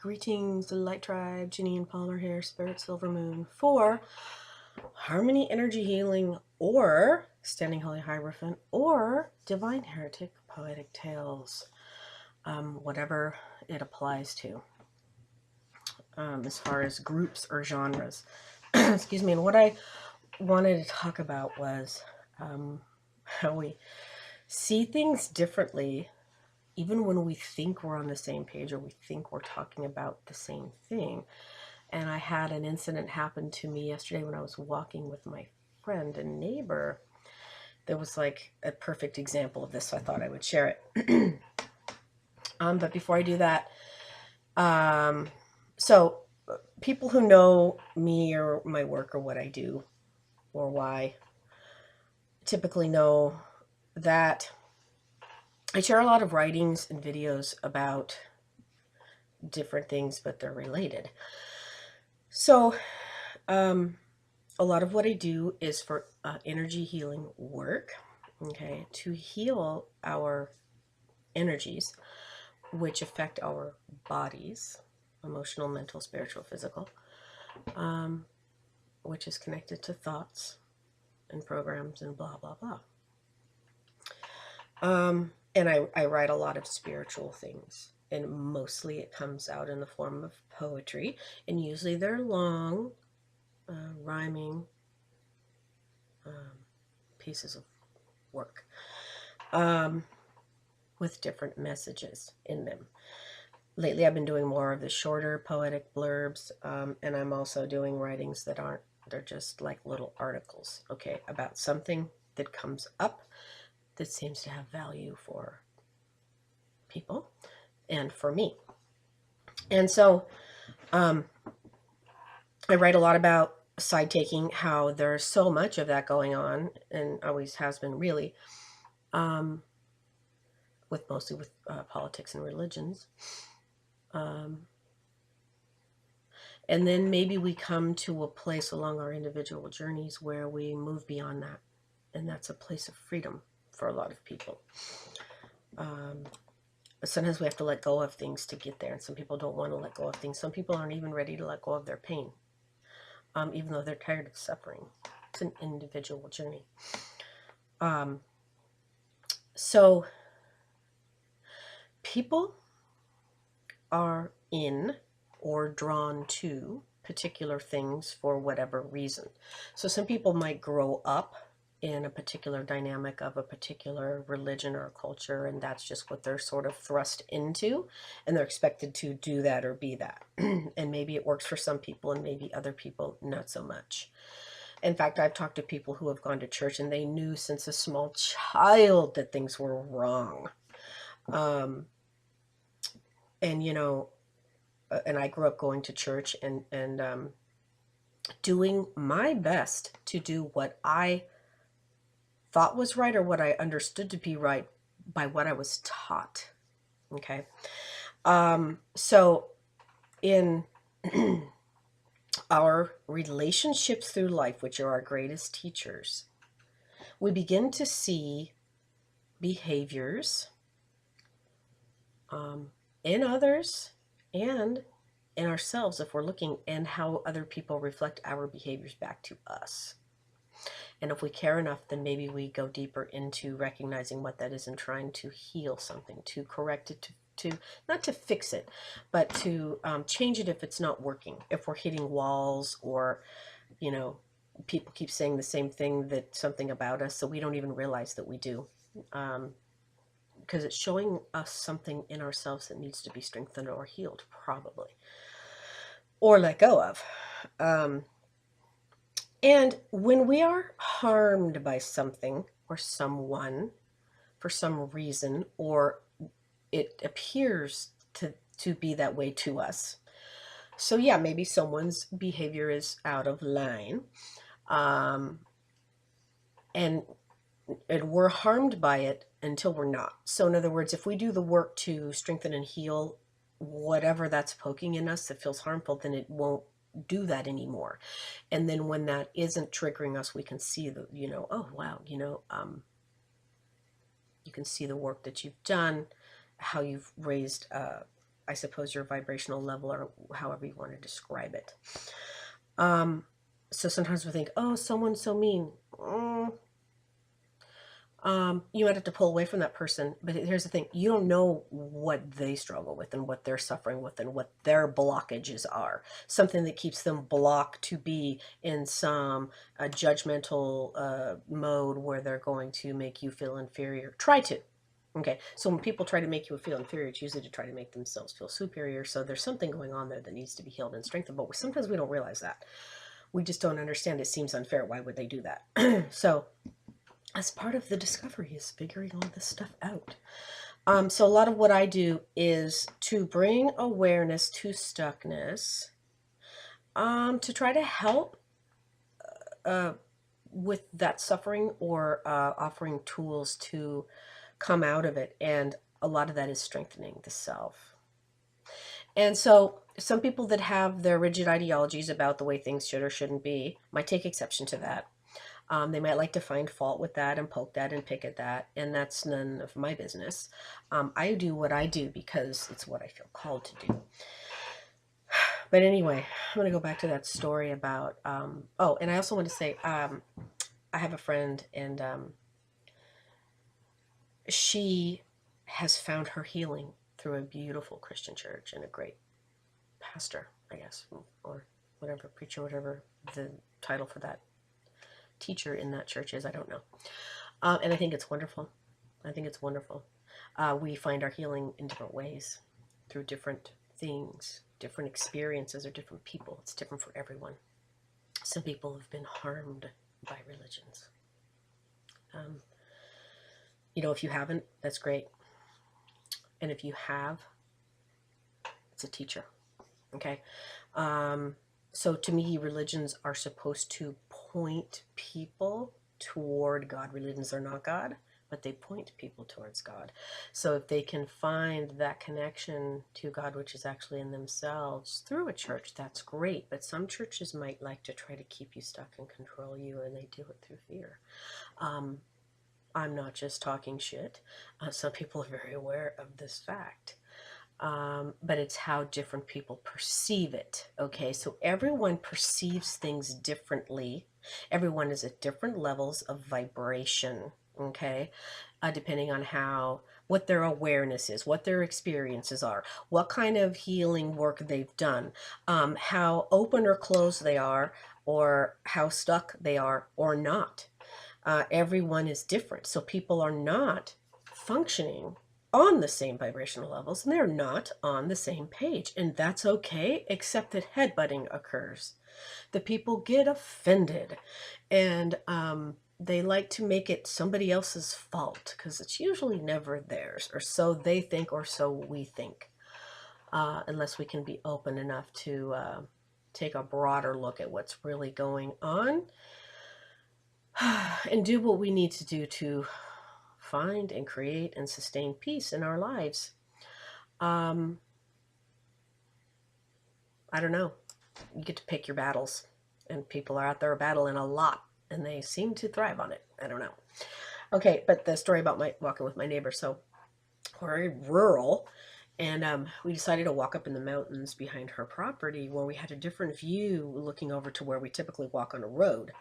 Greetings, Light Tribe, Janine Palmer here, Spirit Silver Moon, for Harmony Energy Healing, or Standing Holy Hierophant, or Divine Heretic Poetic Tales, whatever it applies to, as far as groups or genres. Excuse me. And what I wanted to talk about was how we see things differently even when we think we're on the same page or we think we're talking about the same thing. And I had an incident happen to me yesterday when I was walking with my friend and neighbor. There was like a perfect example of this, so I thought I would share it. But before I do that, so people who know me or my work or what I do or why typically know that I share a lot of writings and videos about different things, but they're related. So a lot of what I do is for energy healing work, okay, to heal our energies, which affect our bodies, emotional, mental, spiritual, physical, which is connected to thoughts and programs and blah, blah, blah. And I write a lot of spiritual things, and mostly it comes out in the form of poetry, and usually they're long, rhyming pieces of work with different messages in them. Lately, I've been doing more of the shorter poetic blurbs, and I'm also doing writings that aren't, they're just like little articles, okay, about something that comes up that seems to have value for people and for me. And so I write a lot about side taking, how there's so much of that going on, and always has been, really, with mostly with politics and religions. And then maybe we come to a place along our individual journeys where we move beyond that, and that's a place of freedom for a lot of people. Sometimes we have to let go of things to get there, and some people don't want to let go of things. Some people aren't even ready to let go of their pain, even though they're tired of suffering. It's an individual journey. So people are in or drawn to particular things for whatever reason. So some people might grow up in a particular dynamic of a particular religion or culture, and that's just what they're sort of thrust into, and they're expected to do that or be that. And maybe it works for some people, and maybe other people not so much. In fact, I've talked to people who have gone to church and they knew since a small child that things were wrong. And you know, and I grew up going to church and doing my best to do what I thought was right or what I understood to be right by what I was taught. Okay. So in our relationships through life, which are our greatest teachers, we begin to see behaviors in others and in ourselves, if we're looking, and how other people reflect our behaviors back to us. And if we care enough, then maybe we go deeper into recognizing what that is and trying to heal something, to correct it, to not to fix it, but to change it if it's not working. If we're hitting walls, or, you know, people keep saying the same thing, that something about us, so we don't even realize that we do. Because it's showing us something in ourselves that needs to be strengthened or healed, probably, or let go of. And when we are harmed by something or someone for some reason, or it appears to be that way to us. So yeah, maybe someone's behavior is out of line. And we're harmed by it until we're not. So in other words, if we do the work to strengthen and heal whatever that's poking in us that feels harmful, then it won't do that anymore. And then when that isn't triggering us, we can see the, you know, oh wow, you know, you can see the work that you've done, how you've raised I suppose, your vibrational level, or however you want to describe it. So sometimes we think, oh, someone's so mean. You might have to pull away from that person, but here's the thing: you don't know what they struggle with and what they're suffering with and what their blockages are. Something that keeps them blocked to be in some judgmental mode where they're going to make you feel inferior. Try to. Okay, so when people try to make you feel inferior, it's usually to try to make themselves feel superior. So there's something going on there that needs to be healed and strengthened, but sometimes we don't realize that. We just don't understand. It seems unfair. Why would they do that? So as part of the discovery is figuring all this stuff out. So a lot of what I do is to bring awareness to stuckness, to try to help with that suffering, or offering tools to come out of it. And a lot of that is strengthening the self. And so some people that have their rigid ideologies about the way things should or shouldn't be might take exception to that. They might like to find fault with that and poke that and pick at that, and that's none of my business. I do what I do because it's what I feel called to do. But anyway, I'm going to go back to that story about, oh, and I also want to say, I have a friend, and she has found her healing through a beautiful Christian church and a great pastor, I guess, or whatever, preacher, whatever the title for that teacher in that church is. I don't know. And I think it's wonderful. I think it's wonderful. We find our healing in different ways, through different things, different experiences, or different people. It's different for everyone. Some people have been harmed by religions. You know, if you haven't, that's great. And if you have, it's a teacher. Okay. So to me, religions are supposed to point people toward God. Religions are not God, but they point people towards God. So if they can find that connection to God, which is actually in themselves, through a church, that's great. But some churches might like to try to keep you stuck and control you, and they do it through fear. I'm not just talking shit. Some people are very aware of this fact. But it's how different people perceive it. Okay, so everyone perceives things differently. Everyone is at different levels of vibration. Okay, depending on what their awareness is, what their experiences are, what kind of healing work they've done, how open or closed they are, or how stuck they are or not. Everyone is different, so people are not functioning on the same vibrational levels, and they're not on the same page, and that's okay, except that headbutting occurs. The people get offended, and they like to make it somebody else's fault, because it's usually never theirs, or so they think, or so we think, unless we can be open enough to take a broader look at what's really going on and do what we need to do to find and create and sustain peace in our lives. I don't know. You get to pick your battles, and people are out there battling a lot, and they seem to thrive on it. I don't know. Okay, but the story about my walking with my neighbor. So we're very rural, and we decided to walk up in the mountains behind her property, where we had a different view looking over to where we typically walk on a road.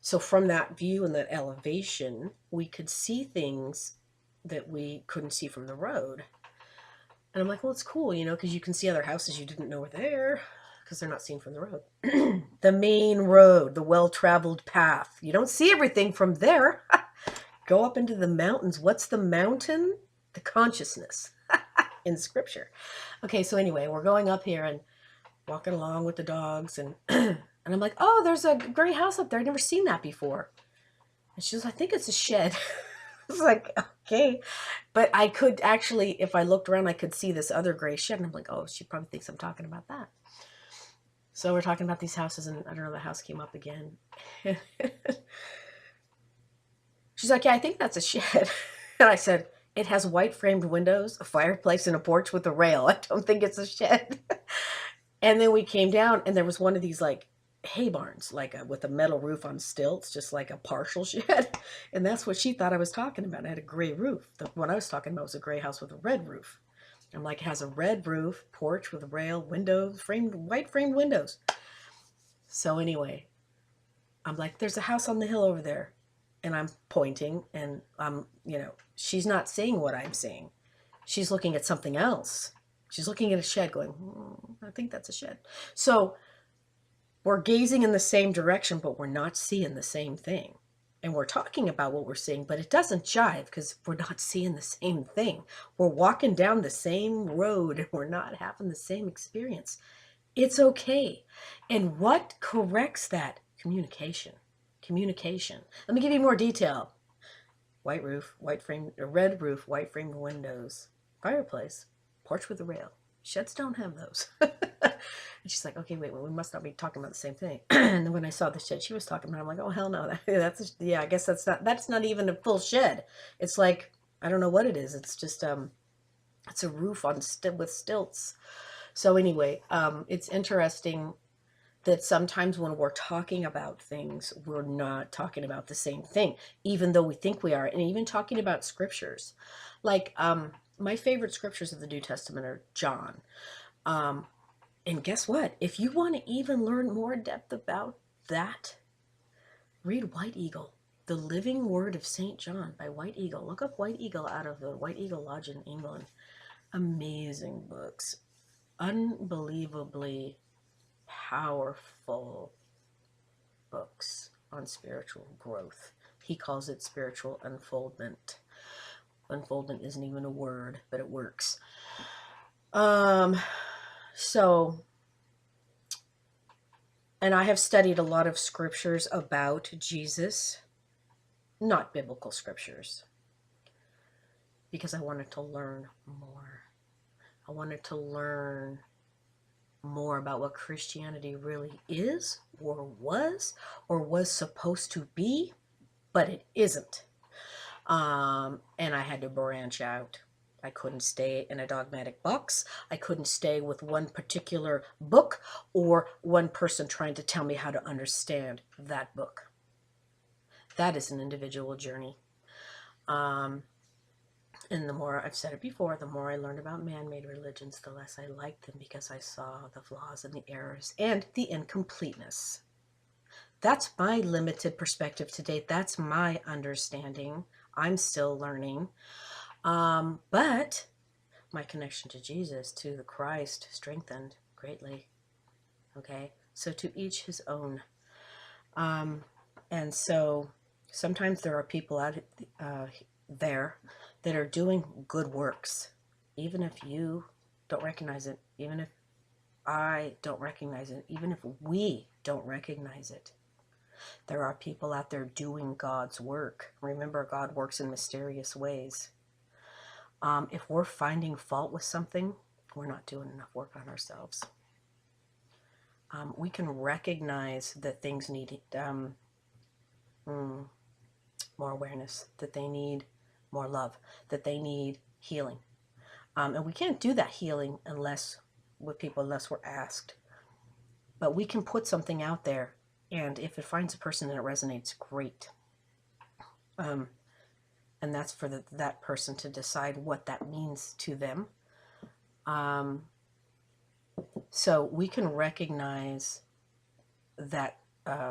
So from that view and that elevation, we could see things that we couldn't see from the road. And I'm like, well, it's cool, you know, because you can see other houses you didn't know were there, because they're not seen from the road. The main road, the well-traveled path. You don't see everything from there. Go up into the mountains. What's the mountain? The consciousness in scripture. Okay, so anyway, we're going up here and walking along with the dogs, and and I'm like, oh, there's a gray house up there. I've never seen that before. And she goes, I think it's a shed. I was like, okay. But I could actually, if I looked around, I could see this other gray shed. And I'm like, oh, she probably thinks I'm talking about that. So we're talking about these houses, and I don't know, the house came up again. She's like, yeah, I think that's a shed. And I said, it has white framed windows, a fireplace, and a porch with a rail. I don't think it's a shed. And then we came down, and there was one of these like hay barns, like with a metal roof on stilts, just like a partial shed. And that's what she thought I was talking about. It had a gray roof. The one I was talking about was a gray house with a red roof. I'm like, it has a red roof, porch with rail, windows, white framed windows. So anyway, I'm like, there's a house on the hill over there. And I'm pointing, and she's not seeing what I'm seeing. She's looking at something else. She's looking at a shed going, I think that's a shed. So we're gazing in the same direction, but we're not seeing the same thing. And we're talking about what we're seeing, but it doesn't jive because we're not seeing the same thing. We're walking down the same road and we're not having the same experience. It's okay. And what corrects that? Communication. Communication. Let me give you more detail. White roof, red roof, white framed windows, fireplace, porch with a rail. Sheds don't have those. And she's like, okay, wait, well, we must not be talking about the same thing. And then when I saw the shed she was talking about, I'm like, oh, hell no. I guess that's not even a full shed. It's like, I don't know what it is. It's just, it's a roof with stilts. So anyway, it's interesting that sometimes when we're talking about things, we're not talking about the same thing, even though we think we are. And even talking about scriptures, like my favorite scriptures of the New Testament are John. And guess what? If you want to even learn more depth about that, read White Eagle, The Living Word of St. John by White Eagle. Look up White Eagle out of the White Eagle Lodge in England. Amazing books. Unbelievably powerful books on spiritual growth. He calls it spiritual unfoldment. Unfoldment isn't even a word, but it works. And I have studied a lot of scriptures about Jesus, not biblical scriptures, because I wanted to learn more. I wanted to learn more about what Christianity really is, or was supposed to be, but it isn't. And I had to branch out. I couldn't stay in a dogmatic box. I couldn't stay with one particular book or one person trying to tell me how to understand that book. That is an individual journey. And the more, I've said it before, the more I learned about man-made religions, the less I liked them, because I saw the flaws and the errors and the incompleteness. That's my limited perspective to date. That's my understanding. I'm still learning. But my connection to Jesus, to the Christ, strengthened greatly. Okay? So to each his own. And so sometimes there are people out there that are doing good works, even if you don't recognize it, even if I don't recognize it, even if we don't recognize it. There are people out there doing God's work. Remember, God works in mysterious ways. If we're finding fault with something, we're not doing enough work on ourselves. We can recognize that things need more awareness, that they need more love, that they need healing. And we can't do that healing unless we're asked. But we can put something out there, and if it finds a person and it resonates, great. And that's for that person to decide what that means to them. So we can recognize that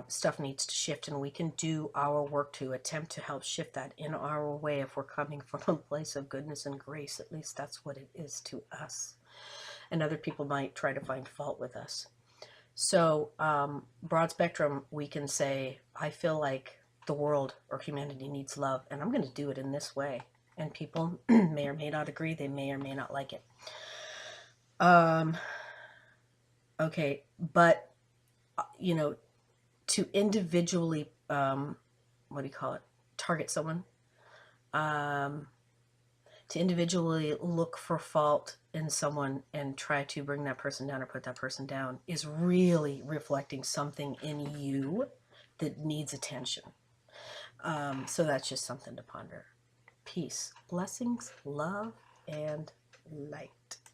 stuff needs to shift, and we can do our work to attempt to help shift that in our way if we're coming from a place of goodness and grace. At least that's what it is to us. And other people might try to find fault with us. So broad spectrum, we can say, I feel like the world or humanity needs love, and I'm going to do it in this way. And people may or may not agree. They may or may not like it. Okay, but, to individually, target someone, to individually look for fault in someone and try to bring that person down or put that person down is really reflecting something in you that needs attention. So that's just something to ponder. Peace, blessings, love, and light.